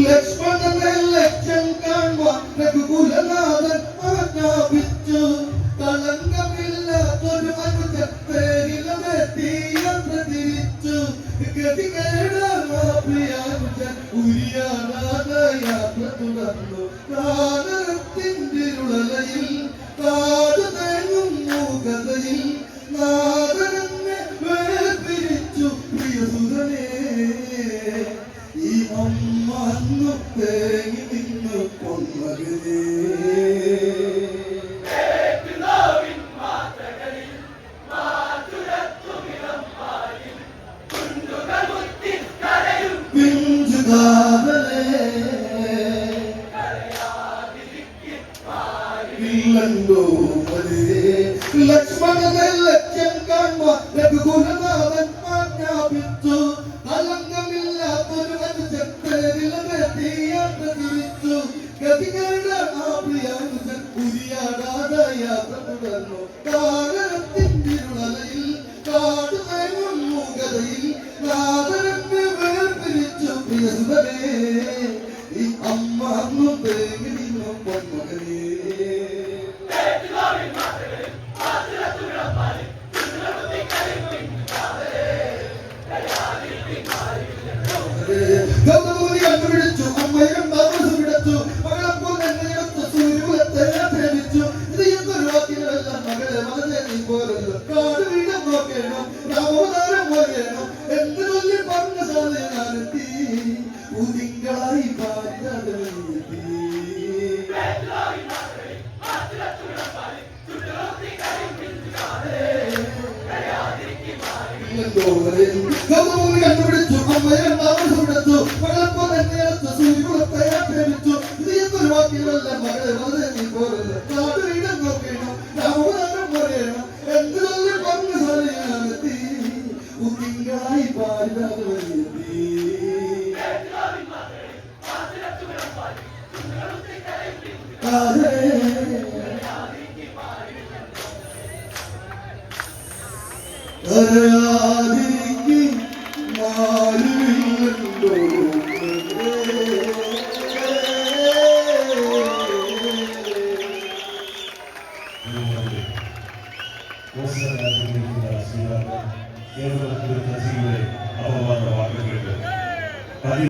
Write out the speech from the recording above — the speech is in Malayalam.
ലക്ഷ്മണനെ ലക്ഷ്യം കാണുവാൻ രഘുകുലനാഥൻ ആജ്ഞാപിച്ചു. കളങ്കമില്ലാത്തൊരു മനുഷ്യൻ പേരിലെത്തിയെന്ന് തിരിച്ചു. ഗതികേടാപ്രിയാനുജൻ ഉരിയാടാതെ യാത്ര തുടർന്നു. കാലത്തിന്റെ ഉളലയിൽ കാട് തേങ്ങും മൂകതയിൽ നാദനെ വേർപിരിച്ചു പ്രിയസുതനേ. ഈ അമ്മ അന്നു തേങ്ങി നിന്നു പൊന്മകനേ. ലക്ഷ്മണനെ ലക്ഷ്യം കാണുവാൻ രഘുകുലനാഥൻ ആജ്ഞാപിച്ചു. കളങ്കമില്ലാത്തൊരു മനുഷ്യൻ പേരിലെത്തി യാത്ര തിരിച്ചു. ഗതികേടാപ്രിയാനുജൻ ഉരിയാടാതെ യാത്ര തുടർന്നു. കാലത്തിന്റെ ഉളലയിൽ കാട് തേങ്ങും മൂകതയിൽ നാദനെ വേർപിരിച്ചു പ്രിയസുതനേ. ഈ അമ്മ അന്നു തേങ്ങി നിന്നു പൊന്മകനേ. ഗൗതമൂരി കണ്ടുപിടിച്ചു. അമ്മയും താമസം വിടച്ചു. മകളപ്പോൾ എന്നെടുത്ത് സൂര്യകുലത്തെ പ്രേമിച്ചു. ഇത് എന്തൊരു വാക്കിനെല്ലാം മകളെ മകളെ നീ പോരല്ലോ. കാട് വീണ്ടും നോക്കേണം, രാമോദാരം പോലെയണം. എന്ത് ചൊല്ലി പറഞ്ഞ സാധനാനെത്തി ഉതിങ്കളായി പാരിതാതെത്തി. ഗൗതമൂരി കണ്ടുപിടിച്ചു. അമ്മയും താമസം വിടച്ചു. മകളപ്പോൾ എന്നെടുത്ത് സൂര്യകുലത്തെ പ്രേമിച്ചു. ഇത് എന്തൊരു വാക്കിനെല്ലാം മകളെ മകളെ നീ പോരല്ലോ. കാട് വീണ്ടും നോക്കേണം, രാമോദാരം പോലെയണം. എന്ത് ചൊല്ലി പറഞ്ഞ സാധനാനെത്തി ഉതിങ്കളായി പാരിതാതെത്തി. കരയാതിരിക്ക് മാലുവില്ലല്ലോ. കേരളത്തിൽ